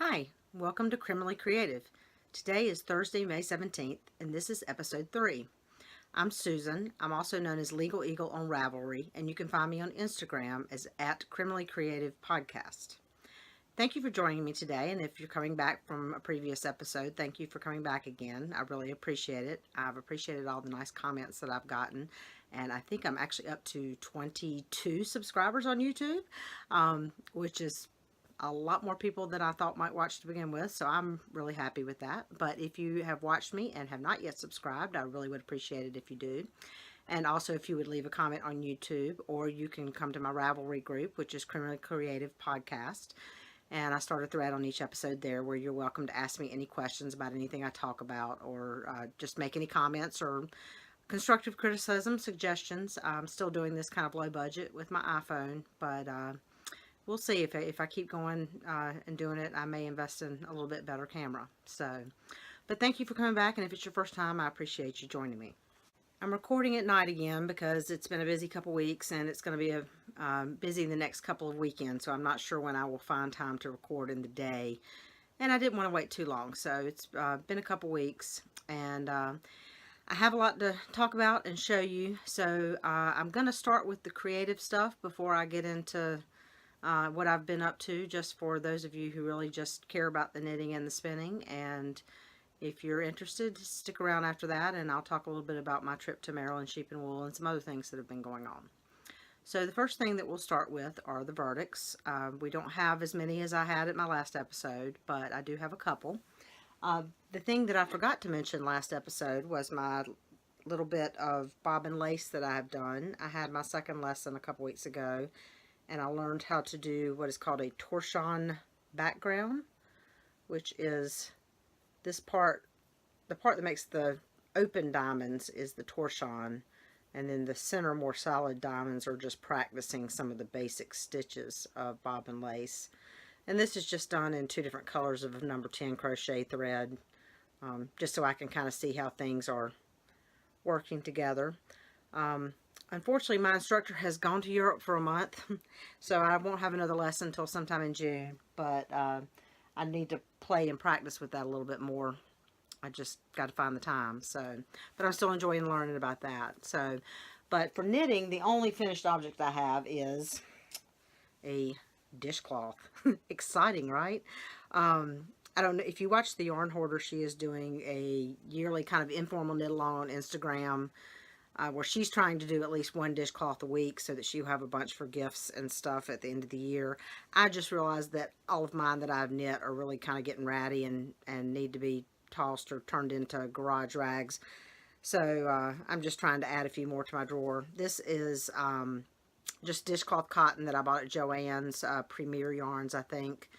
Hi, welcome to Criminally Creative. Today is Thursday, May 17th, and this is episode 3. I'm Susan. I'm also known as Legal Eagle on Ravelry, and you can find me on Instagram as @Criminally Creative Podcast. Thank you for joining me today, and if you're coming back from a previous episode, thank you for coming back again. I really appreciate it. I've appreciated all the nice comments that I've gotten, and I think I'm actually up to 22 subscribers on YouTube, which is a lot more people than I thought might watch to begin with, so I'm really happy with that. But if you have watched me and have not yet subscribed, I really would appreciate it if you do. And also if you would leave a comment on YouTube, or you can come to my Ravelry group, which is Criminally Creative Podcast. And I start a thread on each episode there where you're welcome to ask me any questions about anything I talk about, or just make any comments or constructive criticism, suggestions. I'm still doing this kind of low budget with my iPhone, but we'll see if I keep going and doing it. I may invest in a little bit better camera. But thank you for coming back, and if it's your first time, I appreciate you joining me. I'm recording at night again because it's been a busy couple weeks, and it's going to be busy the next couple of weekends, so I'm not sure when I will find time to record in the day, and I didn't want to wait too long, so it's been a couple weeks, and I have a lot to talk about and show you. So I'm going to start with the creative stuff before I get into what I've been up to, just for those of you who really just care about the knitting and the spinning. And if you're interested, stick around after that, and I'll talk a little bit about my trip to Maryland Sheep and Wool and some other things that have been going on. So the first thing that we'll start with are the verdicts. We don't have as many as I had at my last episode, but I do have a couple. The thing that I forgot to mention last episode was my little bit of bobbin lace that I have done. I had my second lesson a couple weeks ago, and I learned how to do what is called a torsion background, which is this part, the part that makes the open diamonds is the torsion, and then the center more solid diamonds are just practicing some of the basic stitches of bobbin lace. And this is just done in 2 different colors of number 10 crochet thread, just so I can kind of see how things are working together. Unfortunately, my instructor has gone to Europe for a month, so I won't have another lesson until sometime in June, but I need to play and practice with that a little bit more. I just got to find the time, but I'm still enjoying learning about that. But for knitting, the only finished object I have is a dishcloth. Exciting, right? I don't know if you watch the Yarn Hoarder. She is doing a yearly kind of informal knit along on Instagram, where she's trying to do at least 1 dishcloth a week so that she'll have a bunch for gifts and stuff at the end of the year. I just realized that all of mine that I've knit are really kind of getting ratty and need to be tossed or turned into garage rags. So I'm just trying to add a few more to my drawer. This is just dishcloth cotton that I bought at Joann's, Premier Yarns, I think.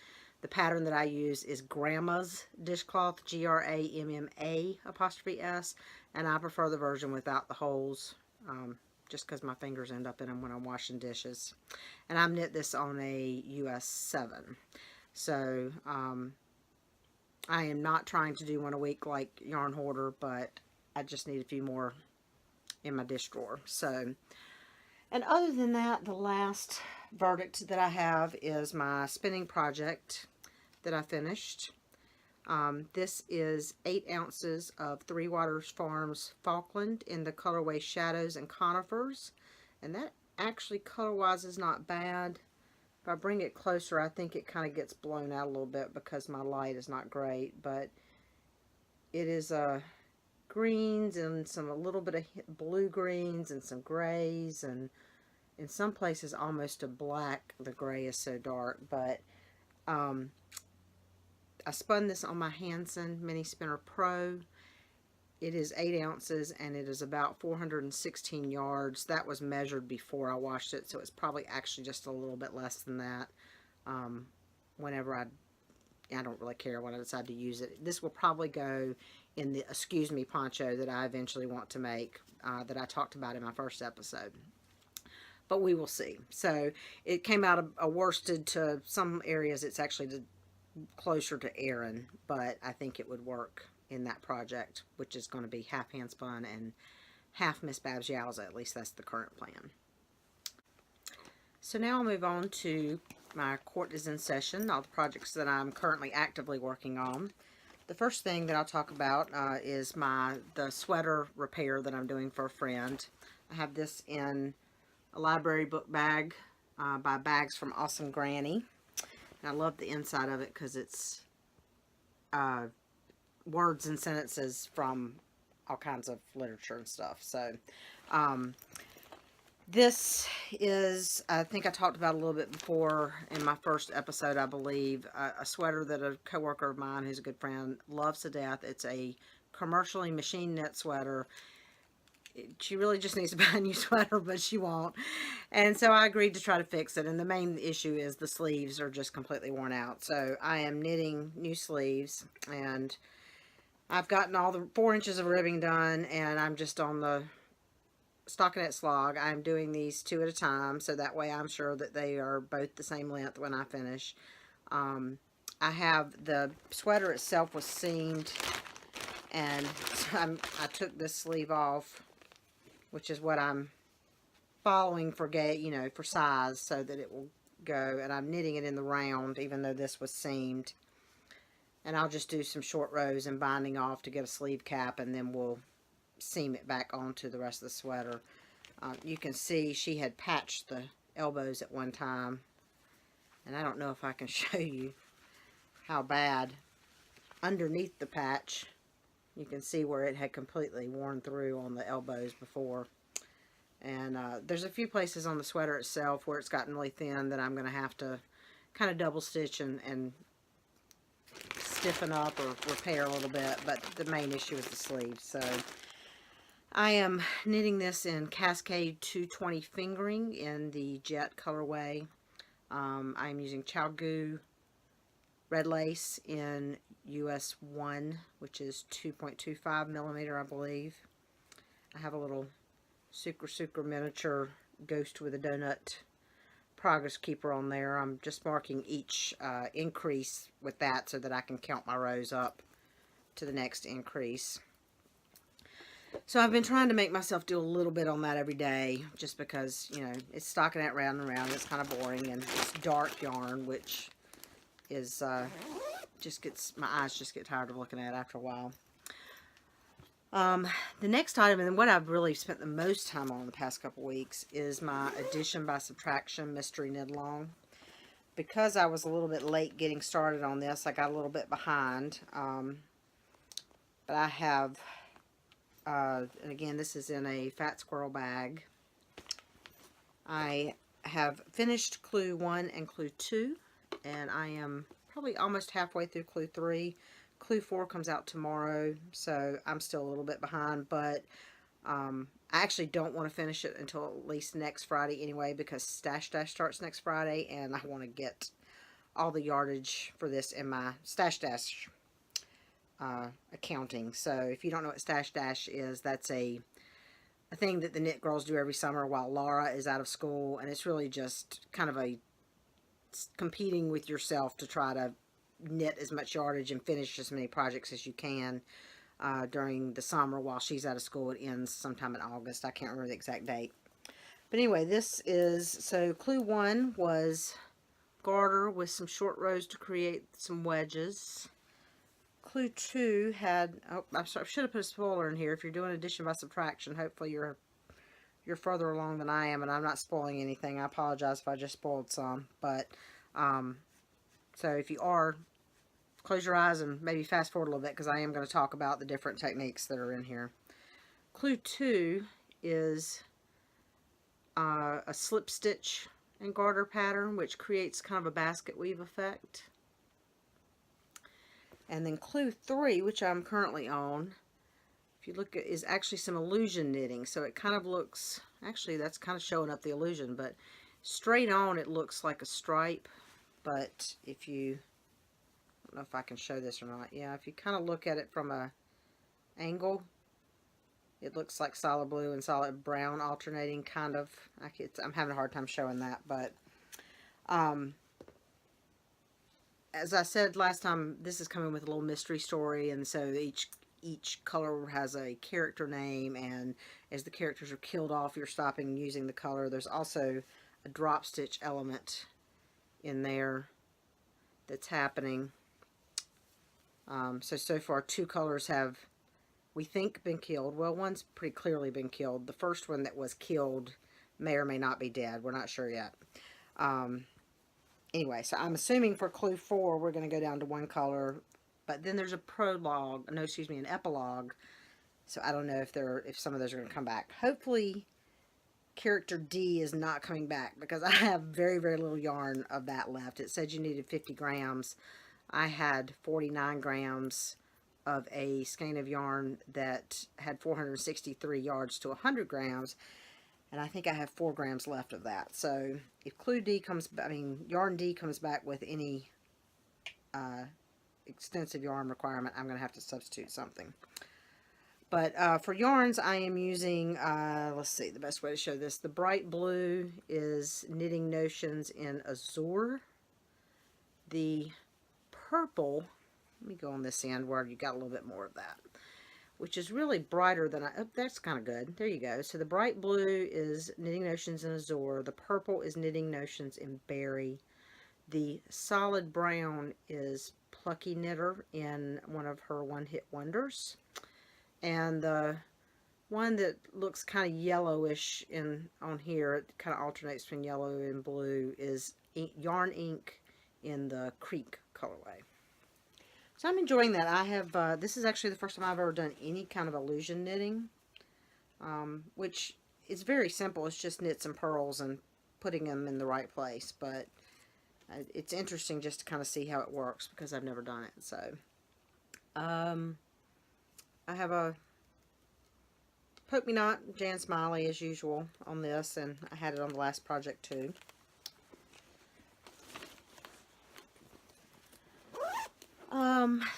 The pattern that I use is Grandma's dishcloth, GRAMMA''S, and I prefer the version without the holes, just because my fingers end up in them when I'm washing dishes. And I knit this on a US 7. So I am not trying to do one a week like Yarn Hoarder, but I just need a few more in my dish drawer. So, and other than that, the last verdict that I have is my spinning project that I finished. This is 8 ounces of Three Waters Farms Falkland in the colorway Shadows and Conifers, and that actually color-wise is not bad. If I bring it closer, I think it kind of gets blown out a little bit because my light is not great, but it is greens and a little bit of blue greens and some grays, and in some places almost a black. The gray is so dark, but I spun this on my Hanson Mini Spinner Pro. It is 8 ounces, and it is about 416 yards. That was measured before I washed it, so it's probably actually just a little bit less than that. Whenever I don't really care when I decide to use it. This will probably go in the Excuse Me poncho that I eventually want to make, that I talked about in my first episode. But we will see. So it came out a worsted to some areas. It's actually closer to Aran, but I think it would work in that project, which is going to be half hand spun and half Miss Babs Yowza. At least that's the current plan. So now I'll move on to My court is in session, all the projects that I'm currently actively working on. The first thing that I'll talk about is the sweater repair that I'm doing for a friend. I have this in a library book bag by Bags from Awesome Granny. And I love the inside of it because it's words and sentences from all kinds of literature and stuff. So, this is, I think I talked about a little bit before in my first episode, I believe, a sweater that a coworker of mine who's a good friend loves to death. It's a commercially machine knit sweater. She really just needs to buy a new sweater, but she won't. And so I agreed to try to fix it. And the main issue is the sleeves are just completely worn out. So I am knitting new sleeves, and I've gotten all the 4 inches of ribbing done, and I'm just on the stockinette slog. I'm doing these 2 at a time, so that way I'm sure that they are both the same length when I finish. I have the sweater itself was seamed, and I took this sleeve off, which is what I'm following for for size, so that it will go. And I'm knitting it in the round, even though this was seamed. And I'll just do some short rows and binding off to get a sleeve cap, and then we'll seam it back onto the rest of the sweater. You can see she had patched the elbows at one time, and I don't know if I can show you how bad underneath the patch. You can see where it had completely worn through on the elbows before. And there's a few places on the sweater itself where it's gotten really thin that I'm going to have to kind of double stitch and stiffen up or repair a little bit, but the main issue is the sleeves. So I am knitting this in Cascade 220 fingering in the Jet colorway. I'm using Chalgoo red lace in US 1, which is 2.25 millimeter, I believe. I have a little Sucre miniature ghost with a donut progress keeper on there. I'm just marking each increase with that so that I can count my rows up to the next increase. So I've been trying to make myself do a little bit on that every day, just because, it's stockinette round and round. It's kind of boring, and it's dark yarn, which is my eyes just get tired of looking at after a while. The next item, and what I've really spent the most time on the past couple weeks, is my addition by subtraction mystery knit along. Because I was a little bit late getting started on this, I got a little bit behind. But I have, and again, this is in a Fat Squirrel bag. I have finished Clue 1 and Clue 2, and I am probably almost halfway through Clue 3. Clue 4 comes out tomorrow, so I'm still a little bit behind, but I actually don't want to finish it until at least next Friday anyway, because Stash Dash starts next Friday, and I want to get all the yardage for this in my Stash Dash accounting. So if you don't know what Stash Dash is, that's a thing that the knit girls do every summer while Laura is out of school, and it's really just kind of a competing with yourself to try to knit as much yardage and finish as many projects as you can during the summer while she's out of school. It ends sometime in August. I can't remember the exact date. But anyway, so Clue 1 was garter with some short rows to create some wedges. Clue 2 had, I should have put a spoiler in here. If you're doing addition by subtraction, hopefully you're further along than I am, and I'm not spoiling anything. I apologize if I just spoiled some, but so if you are, close your eyes and maybe fast forward a little bit, because I am going to talk about the different techniques that are in here. Clue 2 is a slip stitch and garter pattern, which creates kind of a basket weave effect. And then Clue 3, which I'm currently on, if you look at, is actually some illusion knitting. So it kind of looks, actually that's kind of showing up the illusion, but straight on it looks like a stripe. But if you, I don't know if I can show this or not. Yeah, if you kind of look at it from a angle, it looks like solid blue and solid brown alternating, kind of. I'm having a hard time showing that, but as I said last time, this is coming with a little mystery story, and so each color has a character name, and as the characters are killed off, you're stopping using the color. There's also a drop stitch element in there that's happening. So far 2 colors have, we think, been killed. Well, one's pretty clearly been killed. The first one that was killed may or may not be dead. We're not sure yet. Anyway, so I'm assuming for clue 4, we're going to go down to 1 color. But then there's a prologue, no, excuse me, an epilogue. So I don't know if some of those are going to come back. Hopefully, character D is not coming back, because I have very, very little yarn of that left. It said you needed 50 grams. I had 49 grams of a skein of yarn that had 463 yards to 100 grams. And I think I have 4 grams left of that. So if clue D comes, yarn D comes back with any extensive yarn requirement, I'm going to have to substitute something. But for yarns, I am using, let's see, the best way to show this. The bright blue is Knitting Notions in Azure. The purple, let me go on this end where you got a little bit more of that, which is really brighter than oh, that's kind of good. There you go. So the bright blue is Knitting Notions in Azure. The purple is Knitting Notions in Berry. The solid brown is Plucky Knitter in one of her one-hit wonders. And the one that looks kind of yellowish on here, it kind of alternates between yellow and blue, is Yarn Ink in the Creek colorway. So I'm enjoying that. I have, this is actually the first time I've ever done any kind of illusion knitting, which is very simple. It's just knits and purls and putting them in the right place. But it's interesting just to kind of see how it works, because I've never done it. So, I have a Poke Me Not Jan Smiley as usual on this, and I had it on the last project too.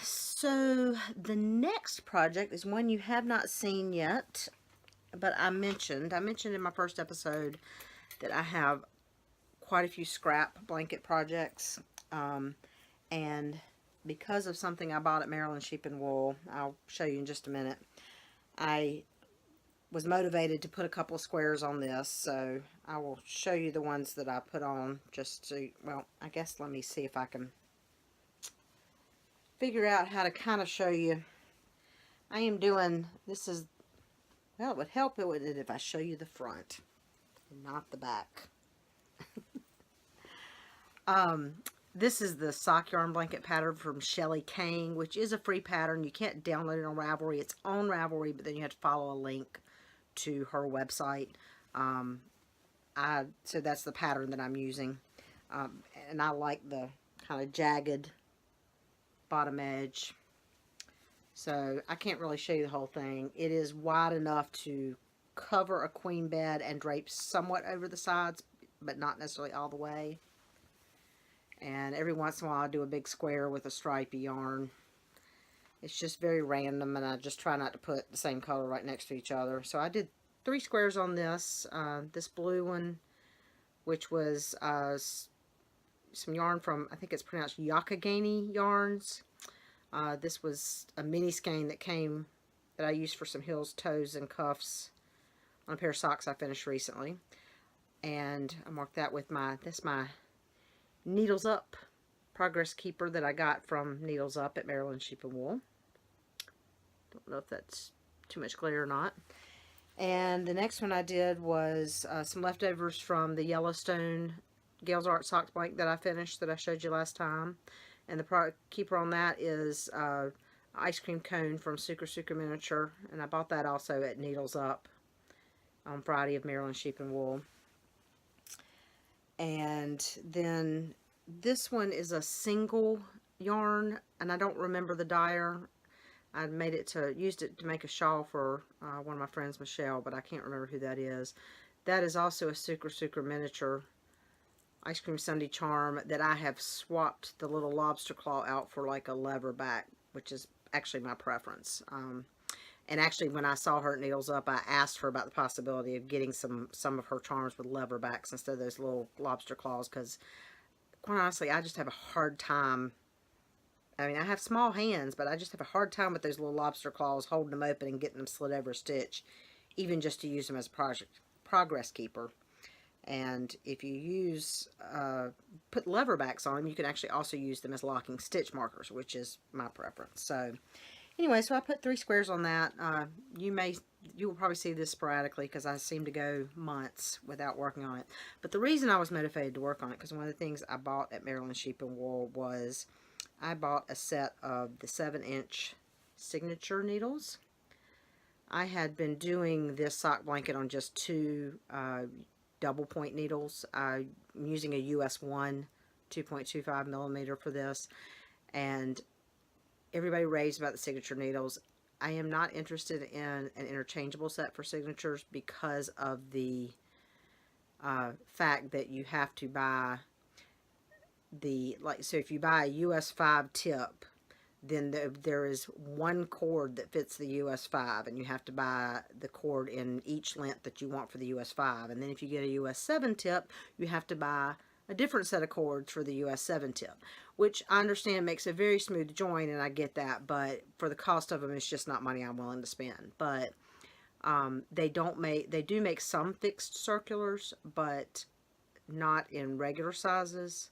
So the next project is one you have not seen yet, but I mentioned in my first episode that I have quite a few scrap blanket projects, and because of something I bought at Maryland Sheep and Wool, I'll show you in just a minute, I was motivated to put a couple of squares on this, so I will show you the ones that I put on just to, well, I guess let me see if I can figure out how to kind of show you. I am doing, this is, well, it would help it if I show you the front and not the back. This is the sock yarn blanket pattern from Shelly Kane, which is a free pattern. You can't download it on Ravelry. It's on Ravelry, but then you have to follow a link to her website. So that's the pattern that I'm using. And I like the kind of jagged bottom edge. So I can't really show you the whole thing. It is wide enough to cover a queen bed and drape somewhat over the sides, but not necessarily all the way. And every once in a while I do a big square with a stripy yarn. It's just very random, and I just try not to put the same color right next to each other. So I did 3 squares on this. This blue one, which was some yarn from, I think it's pronounced Yakagani yarns. This was a mini skein that I used for some heels, toes, and cuffs on a pair of socks I finished recently. And I marked that with that's my Needles Up Progress Keeper that I got from Needles Up at Maryland Sheep and Wool. Don't know if that's too much glare or not. And the next one I did was some leftovers from the Yellowstone Gale's Art Socks blank that I finished, that I showed you last time. And the keeper on that is ice cream cone from Sucre Miniature, and I bought that also at Needles Up on Friday of Maryland Sheep and Wool. And then this one is a single yarn, and I don't remember the dyer. I used it to make a shawl for one of my friends, Michelle, but I can't remember who that is. That is also a Sucre Miniature Ice Cream Sundae charm that I have swapped the little lobster claw out for like a lever back, which is actually my preference. And actually, when I saw her at Needles Up, I asked her about the possibility of getting some of her charms with lever backs instead of those little lobster claws, because quite honestly, I just have a hard time. I mean, I have small hands, but I just have a hard time with those little lobster claws, holding them open and getting them slid over a stitch, even just to use them as a progress keeper. And if you use, put lever backs on them, you can actually also use them as locking stitch markers, which is my preference. So anyway, so I put 3 squares on that. You will probably see this sporadically because I seem to go months without working on it. But the reason I was motivated to work on it, because one of the things I bought at Maryland Sheep and Wool was I bought a set of the 7-inch signature needles. I had been doing this sock blanket on just 2 double point needles. I'm using a US 1 2.25 millimeter for this, and everybody raves about the signature needles. I am not interested in an interchangeable set for signatures because of the fact that you have to buy so if you buy a US 5 tip, then there is one cord that fits the US 5, and you have to buy the cord in each length that you want for the US 5. And then if you get a US 7 tip, you have to buy a different set of cords for the US 7 tip, which I understand makes a very smooth join, and I get that, but for the cost of them, it's just not money I'm willing to spend. But they do make some fixed circulars, but not in regular sizes.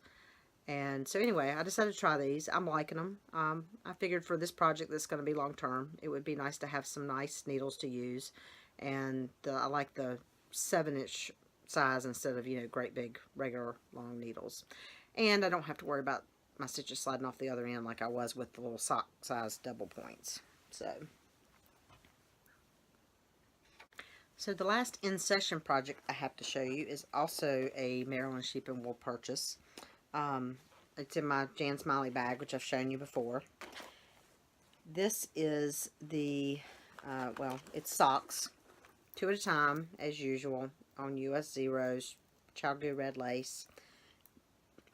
And so anyway, I decided to try these. I'm liking them. I figured for this project that's going to be long term, it would be nice to have some nice needles to use. And I like the 7-inch size instead of, great big regular long needles. And I don't have to worry about my stitches sliding off the other end like I was with the little sock size double points. So the last in-session project I have to show you is also a Maryland Sheep and Wool purchase. It's in my Jan Smiley bag, which I've shown you before. This is the, it's socks, 2 at a time, as usual, on US Zeros, child goo red lace.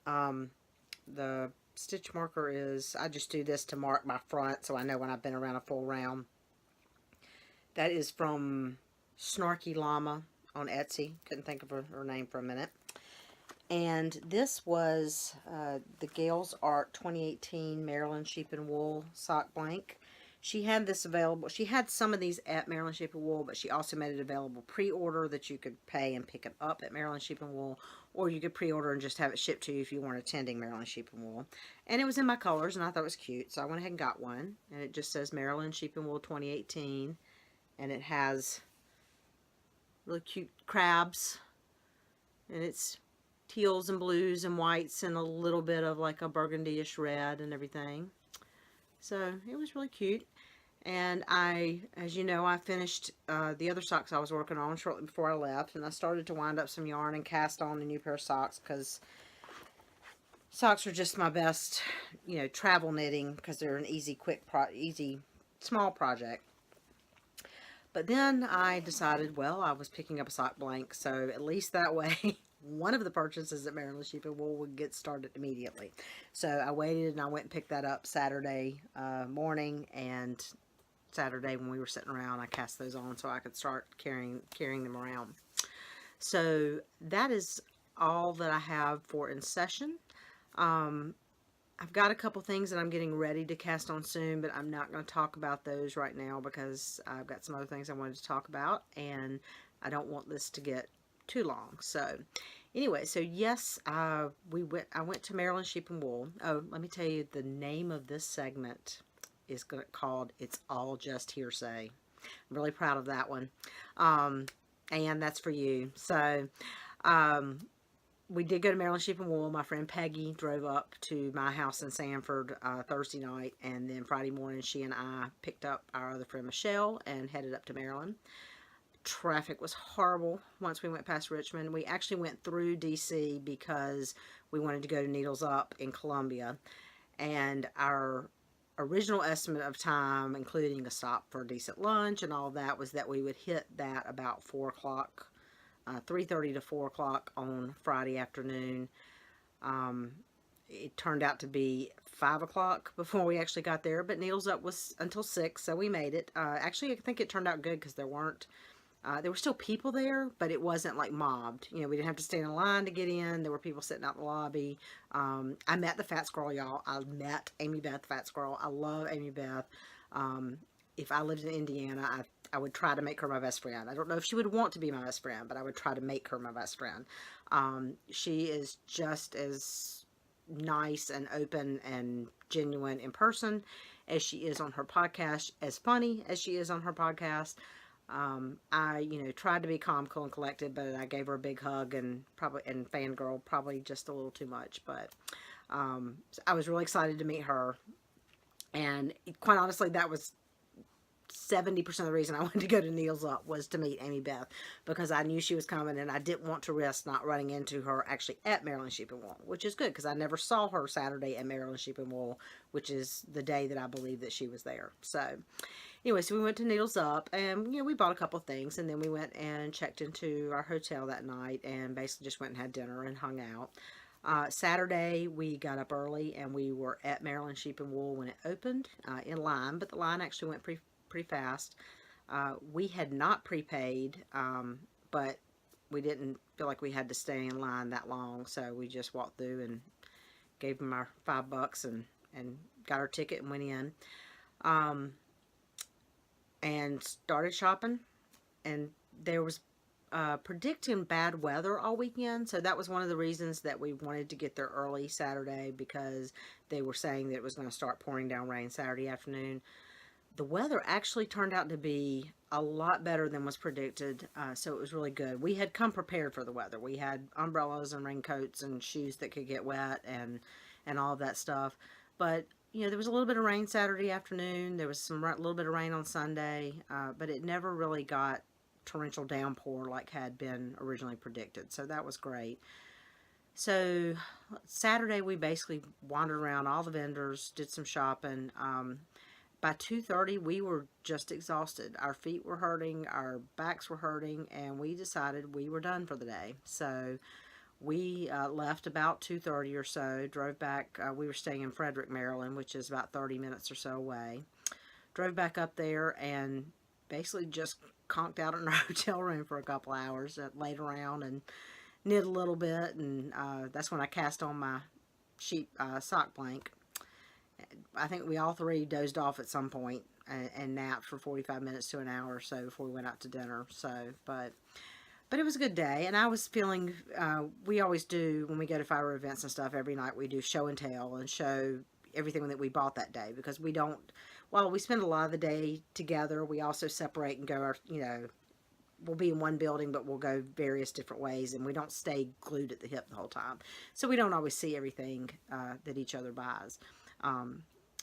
The stitch marker is, I just do this to mark my front so I know when I've been around a full round. That is from Snarky Llama on Etsy. Couldn't think of her name for a minute. And this was the Gales Art 2018 Maryland Sheep and Wool sock blank. She had this available. She had some of these at Maryland Sheep and Wool, but she also made it available pre-order that you could pay and pick it up at Maryland Sheep and Wool, or you could pre-order and just have it shipped to you if you weren't attending Maryland Sheep and Wool. And it was in my colors, and I thought it was cute, so I went ahead and got one. And it just says Maryland Sheep and Wool 2018, and it has really cute crabs, and it's teals and blues and whites and a little bit of like a burgundy-ish red and everything. So it was really cute. And as you know, I finished the other socks I was working on shortly before I left, and I started to wind up some yarn and cast on a new pair of socks, because socks are just my best, travel knitting, because they're an easy, small project. But then I decided, well, I was picking up a sock blank, so at least that way one of the purchases at Maryland Sheep and Wool would get started immediately. So I waited, and I went and picked that up Saturday morning, and Saturday when we were sitting around, I cast those on so I could start carrying them around. So that is all that I have for in session. I've got a couple things that I'm getting ready to cast on soon, but I'm not going to talk about those right now because I've got some other things I wanted to talk about, and I don't want this to get too long. So anyway, so yes, I went to Maryland Sheep and Wool. Oh, let me tell you, the name of this segment is called It's All Just Hearsay. I'm really proud of that one. And that's for you. So we did go to Maryland Sheep and Wool. My friend Peggy drove up to my house in Sanford Thursday night, and then Friday morning she and I picked up our other friend Michelle and headed up to Maryland. Traffic was horrible once we went past Richmond. We actually went through DC because we wanted to go to Needles Up in Columbia, and our original estimate of time, including a stop for a decent lunch and all that, was that we would hit that about 4 o'clock, 3:30 to 4 o'clock on Friday afternoon. It turned out to be 5 o'clock before we actually got there, but Needles Up was until 6, so we made it. Actually, I think it turned out good because there were still people there, but it wasn't like mobbed. We didn't have to stand in line to get in. There were people sitting out in the lobby. I met the Fat Squirrel, y'all. I met Amy Beth Fat Squirrel. I love Amy Beth. If I lived in Indiana, I would try to make her my best friend. I don't know if she would want to be my best friend, but I would try to make her my best friend. She is just as nice and open and genuine in person as she is on her podcast, as funny as she is on her podcast. I, tried to be calm, cool, and collected, but I gave her a big hug and fangirl probably just a little too much. But I was really excited to meet her, and quite honestly, that was 70% of the reason I wanted to go to Neil's Up was to meet Amy Beth, because I knew she was coming and I didn't want to risk not running into her actually at Maryland Sheep and Wool, which is good because I never saw her Saturday at Maryland Sheep and Wool, which is the day that I believe that she was there. So anyway, so we went to Needles Up and, we bought a couple things, and then we went and checked into our hotel that night and basically just went and had dinner and hung out. Saturday, we got up early and we were at Maryland Sheep and Wool when it opened in line, but the line actually went pretty fast. We had not prepaid, but we didn't feel like we had to stay in line that long, so we just walked through and gave them our $5 and got our ticket and went in. And started shopping, and there was predicting bad weather all weekend, so that was one of the reasons that we wanted to get there early Saturday, because they were saying that it was going to start pouring down rain Saturday afternoon. The weather actually turned out to be a lot better than was predicted, so it was really good. We had come prepared for the weather. We had umbrellas and raincoats and shoes that could get wet and all of that stuff, but there was a little bit of rain Saturday afternoon. There was a little bit of rain on Sunday, but it never really got torrential downpour like had been originally predicted. So that was great. So Saturday we basically wandered around all the vendors, did some shopping. By 2:30 we were just exhausted. Our feet were hurting, our backs were hurting, and we decided we were done for the day. So we left about 2:30 or so, drove back. We were staying in Frederick, Maryland, which is about 30 minutes or so away. Drove back up there and basically just conked out in our hotel room for a couple hours, laid around and knit a little bit, and that's when I cast on my sheep sock blank. I think we all three dozed off at some point and napped for 45 minutes to an hour or so before we went out to dinner. But it was a good day, and I was feeling, we always do, when we go to fire events and stuff, every night we do show and tell and show everything that we bought that day, because we don't, while we spend a lot of the day together, we also separate and go, we'll be in one building, but we'll go various different ways, and we don't stay glued at the hip the whole time. So we don't always see everything that each other buys.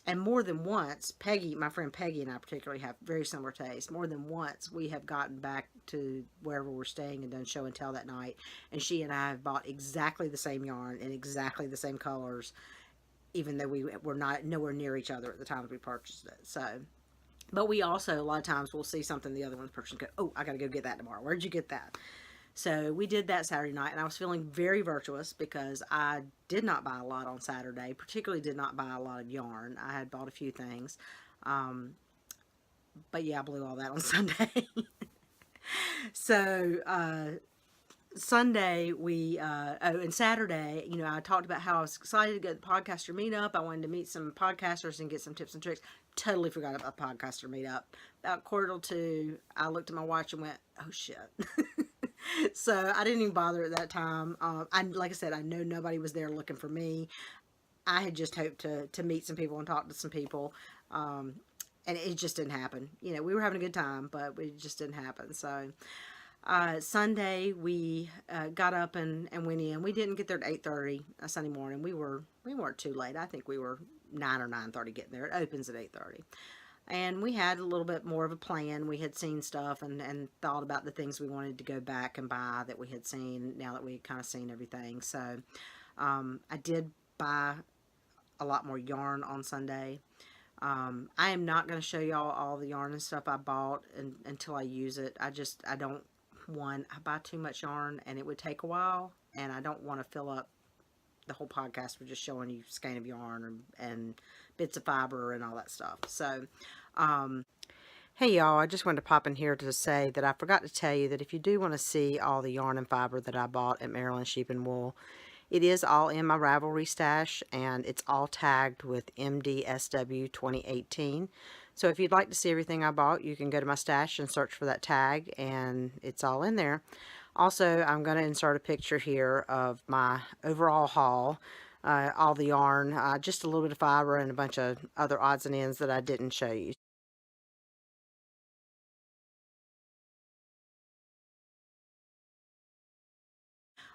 And more than once, Peggy, my friend Peggy, and I particularly have very similar tastes. More than once, we have gotten back to wherever we're staying and done show and tell that night. And she and I have bought exactly the same yarn and exactly the same colors, even though we were not nowhere near each other at the time we purchased it. So, but we also, a lot of times, we'll see something the other one's purchased and go, oh, I got to go get that tomorrow. Where'd you get that? So we did that Saturday night, and I was feeling very virtuous because I did not buy a lot on Saturday, particularly did not buy a lot of yarn. I had bought a few things. But yeah, I blew all that on Sunday. So Sunday and Saturday, I talked about how I was excited to go to the podcaster meetup. I wanted to meet some podcasters and get some tips and tricks. Totally forgot about the podcaster meetup. About 1:45, I looked at my watch and went, oh shit. So I didn't even bother at that time. Like I said, I know nobody was there looking for me. I had just hoped to meet some people and talk to some people. And it just didn't happen. We were having a good time, but it just didn't happen. So Sunday we got up and went in. We didn't get there at 8:30 Sunday morning. We weren't too late. I think we were 9 or 9:30 getting there. It opens at 8:30. And we had a little bit more of a plan. We had seen stuff and thought about the things we wanted to go back and buy that we had seen now that we had kind of seen everything. So I did buy a lot more yarn on Sunday. I am not going to show y'all all the yarn and stuff I bought until I use it. I don't, I buy too much yarn and it would take a while, and I don't want to fill up the whole podcast with just showing you skein of yarn and bits of fiber and all that stuff. So, hey y'all, I just wanted to pop in here to say that I forgot to tell you that if you do want to see all the yarn and fiber that I bought at Maryland Sheep and Wool, it is all in my Ravelry stash, and it's all tagged with MDSW 2018. So if you'd like to see everything I bought, you can go to my stash and search for that tag, and it's all in there. Also, I'm going to insert a picture here of my overall haul. All the yarn, just a little bit of fiber, and a bunch of other odds and ends that I didn't show you.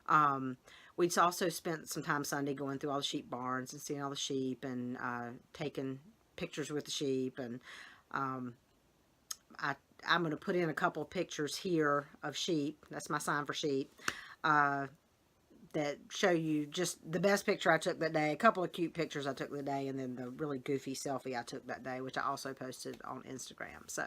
Um, we also spent some time Sunday going through all the sheep barns and seeing all the sheep, and taking pictures with the sheep. And um, I'm going to put in a couple of pictures here of sheep. That's my sign for sheep. That show you just the best picture I took that day, a couple of cute pictures I took that day, and then the really goofy selfie I took that day, which I also posted on Instagram. So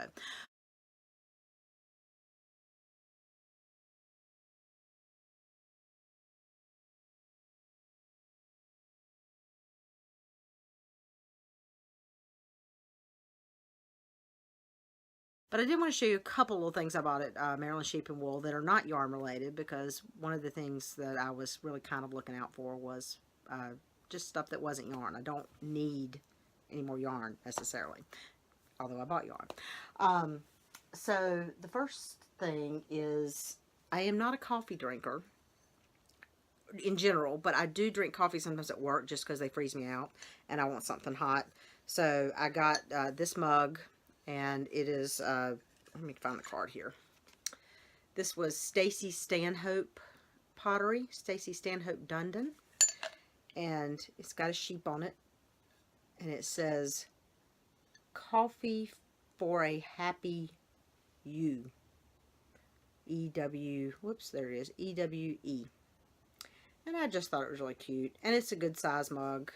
but I did want to show you a couple of things I bought at Maryland Sheep and Wool that are not yarn related, because one of the things that I was really kind of looking out for was just stuff that wasn't yarn. I don't need any more yarn necessarily, although I bought yarn. So the first thing is, I am not a coffee drinker in general, but I do drink coffee sometimes at work just because they freeze me out and I want something hot. So I got this mug, and it is, let me find the card here. This was Stacy Stanhope Pottery, Stacy Stanhope Dundon, and it's got a sheep on it, and it says, "Coffee for a Happy You." E-W, whoops, there it is, E-W-E. And I just thought it was really cute, and it's a good size mug.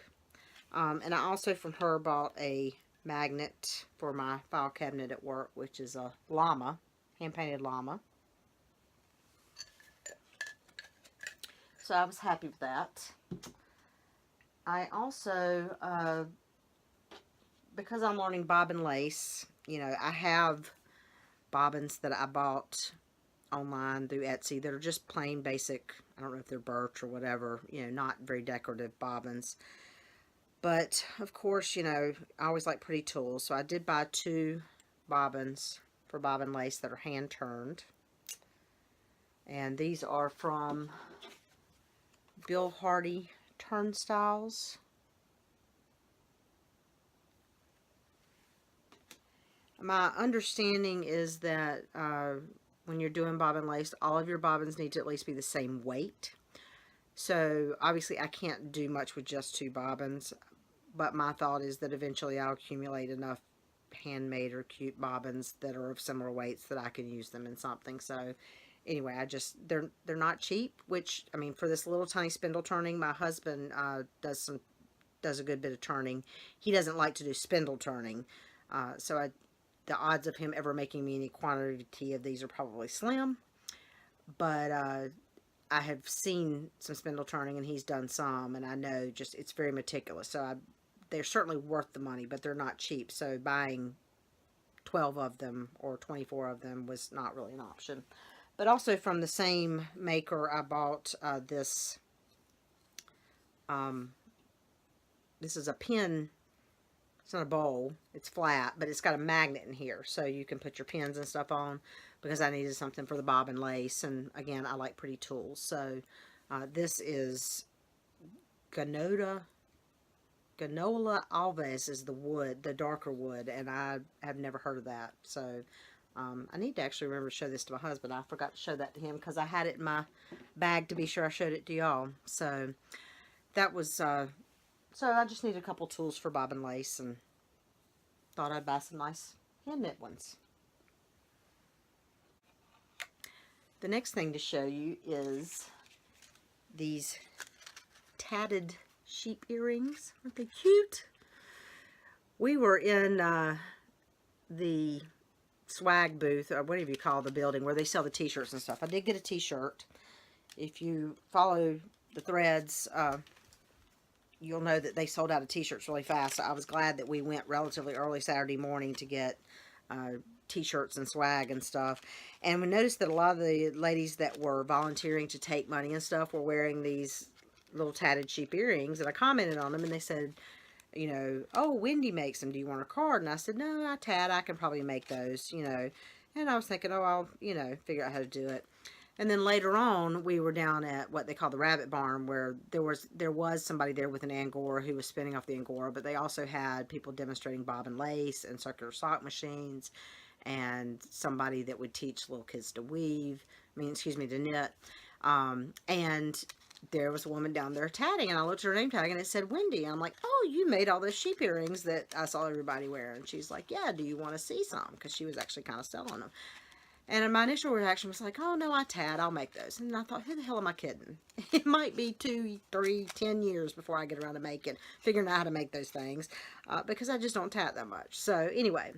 And I also from her bought a magnet for my file cabinet at work, which is a llama, hand-painted llama. So I was happy with that. I also, because I'm learning bobbin lace, you know, I have bobbins that I bought online through Etsy that are just plain basic, I don't know if they're birch or whatever, you know, not very decorative bobbins. But, of course, you know, I always like pretty tools. So I did buy 2 bobbins for bobbin lace that are hand-turned. And these are from Bill Hardy Turnstiles. My understanding is that when you're doing bobbin lace, all of your bobbins need to at least be the same weight. So, obviously, I can't do much with just 2 bobbins. But my thought is that eventually I'll accumulate enough handmade or cute bobbins that are of similar weights that I can use them in something. So anyway, they're not cheap, which, I mean, for this little tiny spindle turning, my husband does a good bit of turning. He doesn't like to do spindle turning. So the odds of him ever making me any quantity of these are probably slim. But I have seen some spindle turning, and he's done some, and I know just it's very meticulous. So they're certainly worth the money, but they're not cheap. So buying 12 of them or 24 of them was not really an option. But also from the same maker, I bought this. This is a pin. It's not a bowl. It's flat, but it's got a magnet in here, so you can put your pins and stuff on, because I needed something for the bobbin lace. And again, I like pretty tools. So this is Ganola alves is the wood, the darker wood, and I have never heard of that. So I need to actually remember to show this to my husband. I forgot to show that to him because I had it in my bag to be sure I showed it to y'all. So that was, so I just needed a couple tools for bobbin lace, and thought I'd buy some nice hand knit ones. The next thing to show you is these tatted sheep earrings. Aren't they cute? We were in the swag booth, or whatever you call the building, where they sell the t-shirts and stuff. I did get a t-shirt. If you follow the threads, you'll know that they sold out of t-shirts really fast. So I was glad that we went relatively early Saturday morning to get t-shirts and swag and stuff. And we noticed that a lot of the ladies that were volunteering to take money and stuff were wearing these little tatted sheep earrings, and I commented on them, and they said, you know, oh, Wendy makes them. Do you want a card? And I said, no, Tad, I can probably make those, you know. And I was thinking, oh, I'll, you know, figure out how to do it. And then later on, we were down at what they call the Rabbit Barn, where there was somebody there with an Angora who was spinning off the Angora, but they also had people demonstrating bob and lace and circular sock machines, and somebody that would teach little kids to weave. I mean, excuse me, to knit. And there was a woman down there tatting, and I looked at her name tag, and it said Wendy. And I'm like, oh, you made all those sheep earrings that I saw everybody wear. And she's like, yeah, do you want to see some? Because she was actually kind of selling them. And my initial reaction was like, oh, no, I'll make those. And I thought, who the hell am I kidding? It might be 2, 3, 10 years before I get around to figuring out how to make those things, because I just don't tat that much. So anyway,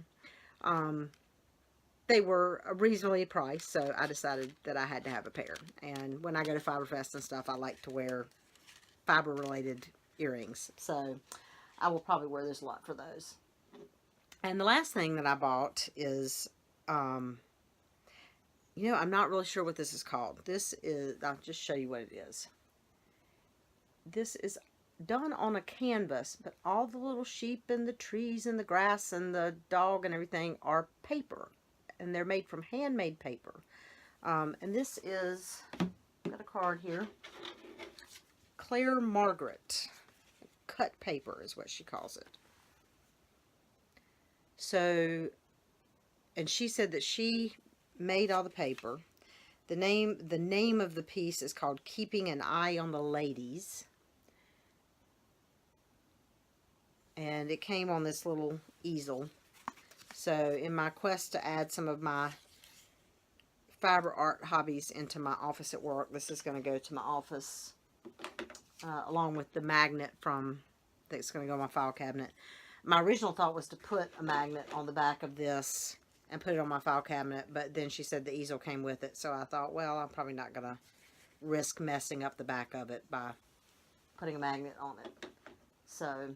they were reasonably priced, so I decided that I had to have a pair. And when I go to Fiber Fest and stuff, I like to wear fiber-related earrings. So I will probably wear this a lot for those. And the last thing that I bought is... you know, I'm not really sure what this is called. This is, I'll just show you what it is. This is done on a canvas, but all the little sheep and the trees and the grass and the dog and everything are paper. And they're made from handmade paper. And this is, I've got a card here. Claire Margaret. Cut paper is what she calls it. So, and she said that she made all the paper. The name of the piece is called Keeping an Eye on the Ladies. And it came on this little easel. So in my quest to add some of my fiber art hobbies into my office at work, this is going to go to my office along with the magnet that's going to go in my file cabinet. My original thought was to put a magnet on the back of this and put it on my file cabinet, but then she said the easel came with it, so I thought, well, I'm probably not going to risk messing up the back of it by putting a magnet on it. So,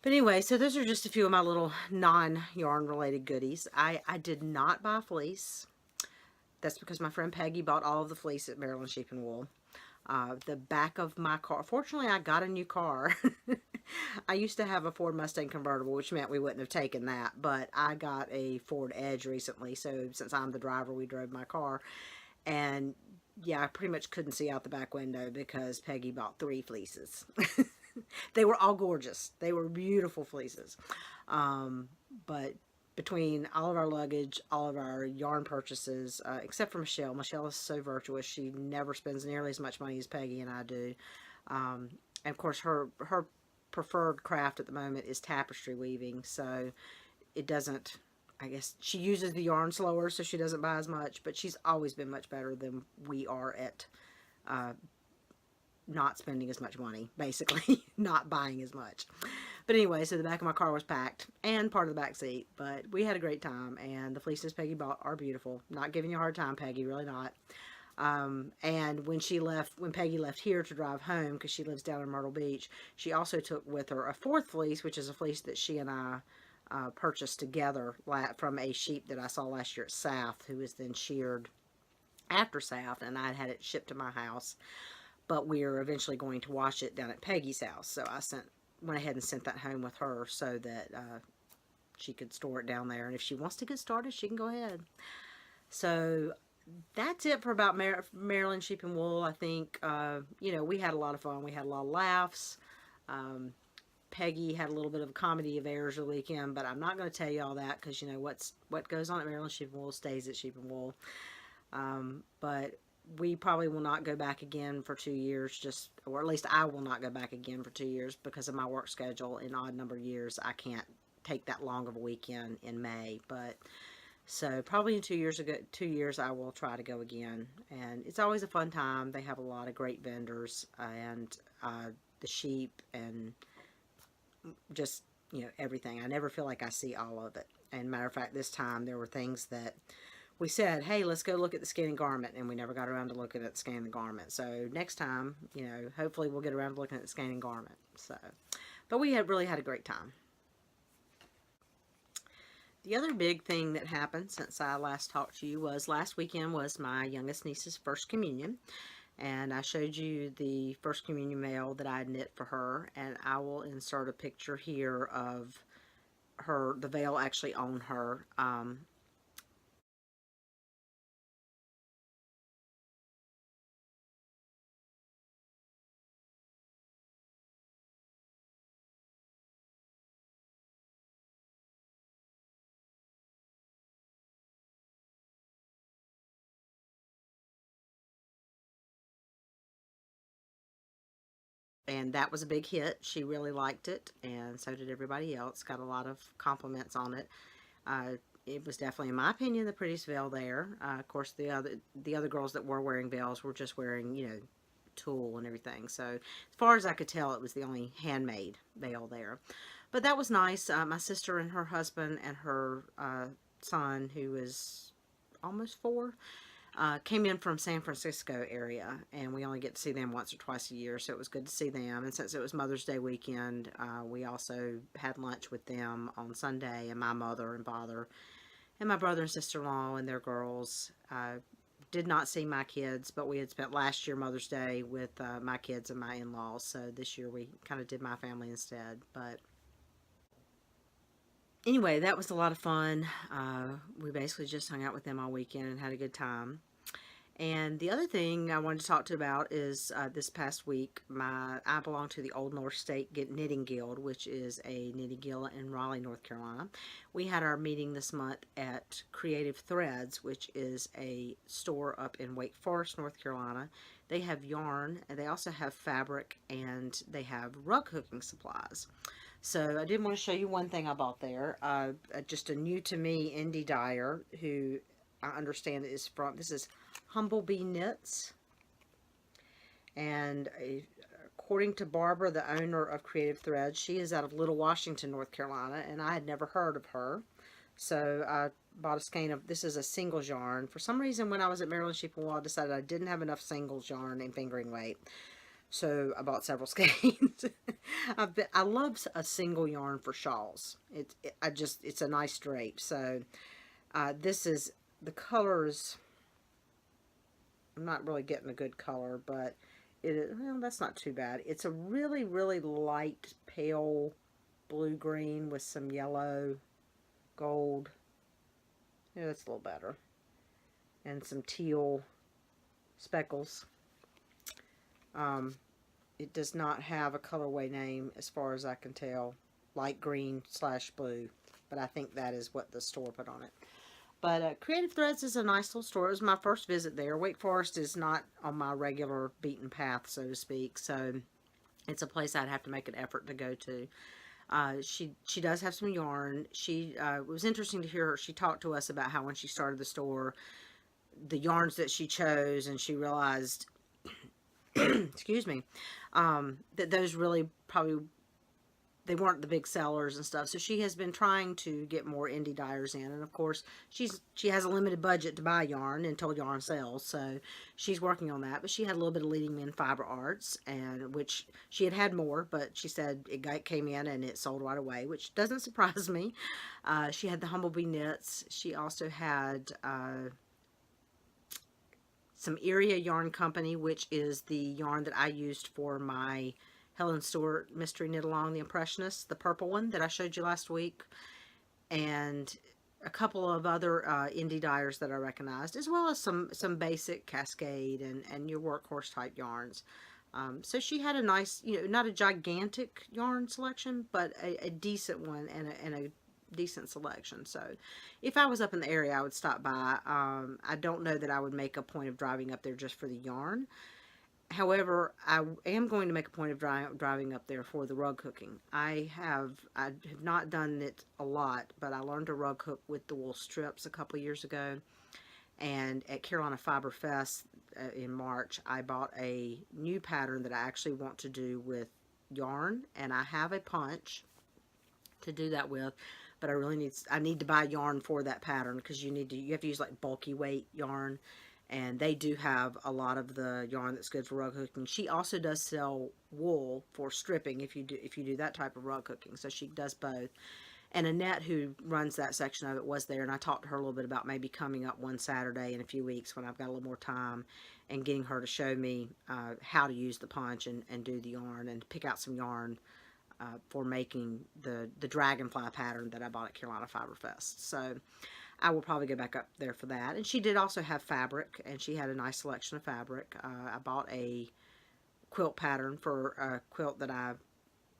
but anyway, so those are just a few of my little non-yarn related goodies. I did not buy fleece. That's because my friend Peggy bought all of the fleece at Maryland Sheep and Wool. The back of my car, fortunately I got a new car. I used to have a Ford Mustang convertible, which meant we wouldn't have taken that, but I got a Ford Edge recently, so since I'm the driver, we drove my car, and yeah, I pretty much couldn't see out the back window because Peggy bought 3 fleeces. They were all gorgeous. They were beautiful fleeces. But between all of our luggage, all of our yarn purchases, except for Michelle. Michelle is so virtuous. She never spends nearly as much money as Peggy and I do. And of course, her preferred craft at the moment is tapestry weaving. So it doesn't, I guess, she uses the yarn slower, so she doesn't buy as much. But she's always been much better than we are at not spending as much money, basically. Not buying as much. But anyway, so the back of my car was packed, and part of the back seat, but we had a great time, and the fleeces Peggy bought are beautiful. Not giving you a hard time, Peggy, really not. And when Peggy left here to drive home, because she lives down in Myrtle Beach, she also took with her a 4th fleece, which is a fleece that she and I purchased together from a sheep that I saw last year at South, who was then sheared after South, and I had it shipped to my house. But we are eventually going to wash it down at Peggy's house, so I went ahead and sent that home with her so that she could store it down there. And if she wants to get started, she can go ahead. So that's it for about Maryland Sheep and Wool. I think, you know, we had a lot of fun. We had a lot of laughs. Peggy had a little bit of a comedy of errors the weekend, but I'm not going to tell you all that because, you know, what goes on at Maryland Sheep and Wool stays at Sheep and Wool. But we probably will not go back again for 2 years, or at least I will not go back again for 2 years because of my work schedule. In odd number of years, I can't take that long of a weekend in May. But so probably in 2 years, I will try to go again. And it's always a fun time. They have a lot of great vendors, and the sheep, and just, you know, everything. I never feel like I see all of it. And matter of fact, this time there were things that we said, hey, let's go look at the skin and garment, and we never got around to looking at the skin and garment. So next time, you know, hopefully we'll get around to looking at the skin and garment. So, but we really had a great time. The other big thing that happened since I last talked to you was last weekend was my youngest niece's first communion. And I showed you the First Communion mail that I knit for her, and I will insert a picture here of her, the veil actually on her. And that was a big hit. She really liked it, and so did everybody else. Got a lot of compliments on it. Uh, it was definitely, in my opinion, the prettiest veil there. Of course, the other girls that were wearing veils were just wearing, tulle and everything. So as far as I could tell, it was the only handmade veil there. But that was nice. My sister and her husband and her son, who is almost 4, came in from San Francisco area, and we only get to see them once or twice a year, so it was good to see them. And since it was Mother's Day weekend, we also had lunch with them on Sunday, and my mother and father and my brother and sister-in-law and their girls. Did not see my kids, but we had spent last year Mother's Day with my kids and my in-laws, so this year we kind of did my family instead. But anyway, that was a lot of fun. We basically just hung out with them all weekend and had a good time. And the other thing I wanted to talk to you about is this past week, I belong to the Old North State Knitting Guild, which is a knitting guild in Raleigh, North Carolina. We had our meeting this month at Creative Threads, which is a store up in Wake Forest, North Carolina. They have yarn, and they also have fabric, and they have rug hooking supplies. So I did want to show you one thing I bought there. Just a new to me indie dyer who I understand is from, this is Humblebee Knits. And according to Barbara, the owner of Creative Threads, she is out of Little Washington, North Carolina, and I had never heard of her. So I bought a skein of, this is a singles yarn. For some reason, when I was at Maryland Shipping Wool, I decided I didn't have enough singles yarn and fingering weight. So I bought several skeins. I love a single yarn for shawls. It's a nice drape. So this is, the colors, I'm not really getting a good color, but well, that's not too bad. It's a really, really light, pale blue-green with some yellow, gold. Yeah, that's a little better. And some teal speckles. It does not have a colorway name as far as I can tell. Light green / blue. But I think that is what the store put on it. But Creative Threads is a nice little store. It was my first visit there. Wake Forest is not on my regular beaten path, so to speak. So it's a place I'd have to make an effort to go to. She does have some yarn. It was interesting to hear her. She talked to us about how when she started the store, the yarns that she chose, and she realized, excuse me, that those really probably, they weren't the big sellers and stuff. So she has been trying to get more indie dyers in, and of course she has a limited budget to buy yarn until yarn sells, so she's working on that. But she had a little bit of Leading Men Fiber Arts, and which she had more, but she said it came in and it sold right away, which doesn't surprise me. She had the Humblebee Knits. She also had some Area Yarn Company, which is the yarn that I used for my Helen Stewart Mystery Knit Along, the Impressionist, the purple one that I showed you last week, and a couple of other indie dyers that I recognized, as well as some basic Cascade and your workhorse type yarns. So she had a nice, not a gigantic yarn selection, but a decent one and a decent selection. So if I was up in the area, I would stop by. I don't know that I would make a point of driving up there just for the yarn. However, I am going to make a point of driving up there for the rug hooking. I have not done it a lot, but I learned to rug hook with the wool strips a couple of years ago. And at Carolina Fiber Fest in March, I bought a new pattern that I actually want to do with yarn, and I have a punch to do that with. But I need to buy yarn for that pattern, because you have to use like bulky weight yarn. And they do have a lot of the yarn that's good for rug hooking. She also does sell wool for stripping if you do that type of rug hooking. So she does both. And Annette, who runs that section of it, was there, and I talked to her a little bit about maybe coming up one Saturday in a few weeks when I've got a little more time, and getting her to show me how to use the punch and do the yarn, and pick out some yarn for making the dragonfly pattern that I bought at Carolina Fiber Fest. So I will probably go back up there for that. And she did also have fabric, and she had a nice selection of fabric. I bought a quilt pattern for a quilt that I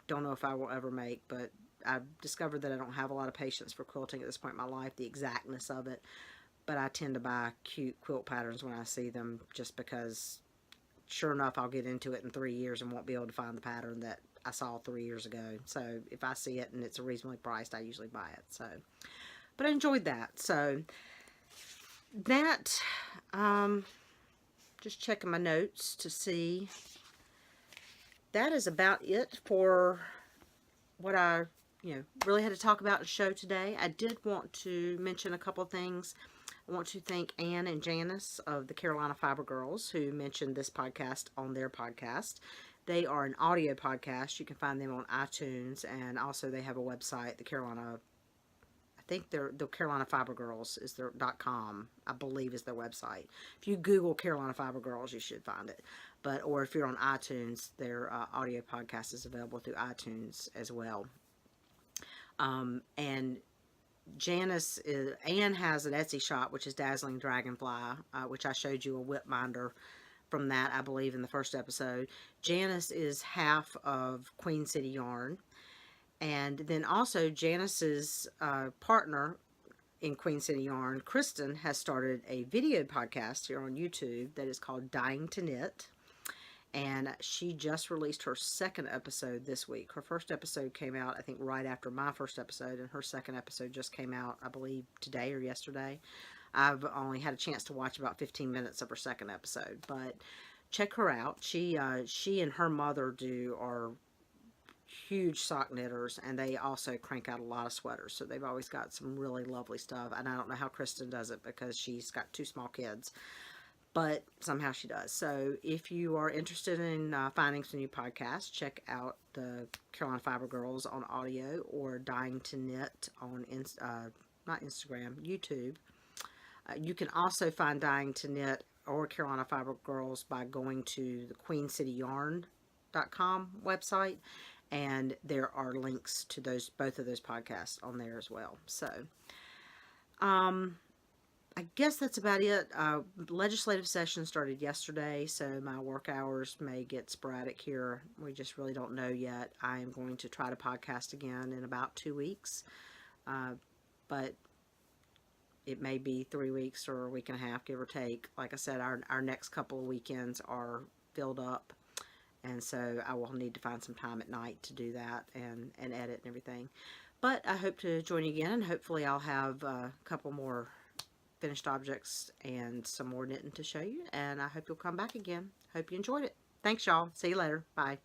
don't know if I will ever make, but I've discovered that I don't have a lot of patience for quilting at this point in my life, the exactness of it. But I tend to buy cute quilt patterns when I see them, just because sure enough I'll get into it in 3 years and won't be able to find the pattern that I saw 3 years ago. So if I see it and it's reasonably priced, I usually buy it. So, but I enjoyed that. So that, just checking my notes to see. That is about it for what I, really had to talk about in the show today. I did want to mention a couple of things. I want to thank Ann and Janice of the Carolina Fiber Girls, who mentioned this podcast on their podcast. They are an audio podcast. You can find them on iTunes, and also they have a website, I think the Carolina Fiber Girls is their .com, I believe, is their website. If you Google Carolina Fiber Girls, you should find it. Or if you're on iTunes, their audio podcast is available through iTunes as well. And Ann has an Etsy shop, which is Dazzling Dragonfly, which I showed you a whip minder from that, I believe, in the first episode. Janice is half of Queen City Yarn. And then also Janice's partner in Queen City Yarn, Kristen, has started a video podcast here on YouTube that is called Dying to Knit. And she just released her second episode this week. Her first episode came out, I think, right after my first episode, and her second episode just came out, I believe, today or yesterday. I've only had a chance to watch about 15 minutes of her second episode, but check her out. She and her mother are huge sock knitters, and they also crank out a lot of sweaters, so they've always got some really lovely stuff. And I don't know how Kristen does it, because she's got 2 small kids, but somehow she does. So if you are interested in finding some new podcasts, check out the Carolina Fiber Girls on audio, or Dying to Knit on not Instagram, YouTube. You can also find Dying to Knit or Carolina Fiber Girls by going to the queencityyarn.com website, and there are links to both of those podcasts on there as well. So I guess that's about it. Legislative session started yesterday, so my work hours may get sporadic here. We just really don't know yet. I am going to try to podcast again in about 2 weeks, but it may be 3 weeks or a week and a half, give or take. Like I said, our next couple of weekends are filled up, and so I will need to find some time at night to do that and edit and everything. But I hope to join you again, and hopefully I'll have a couple more finished objects and some more knitting to show you, and I hope you'll come back again. Hope you enjoyed it. Thanks, y'all. See you later. Bye.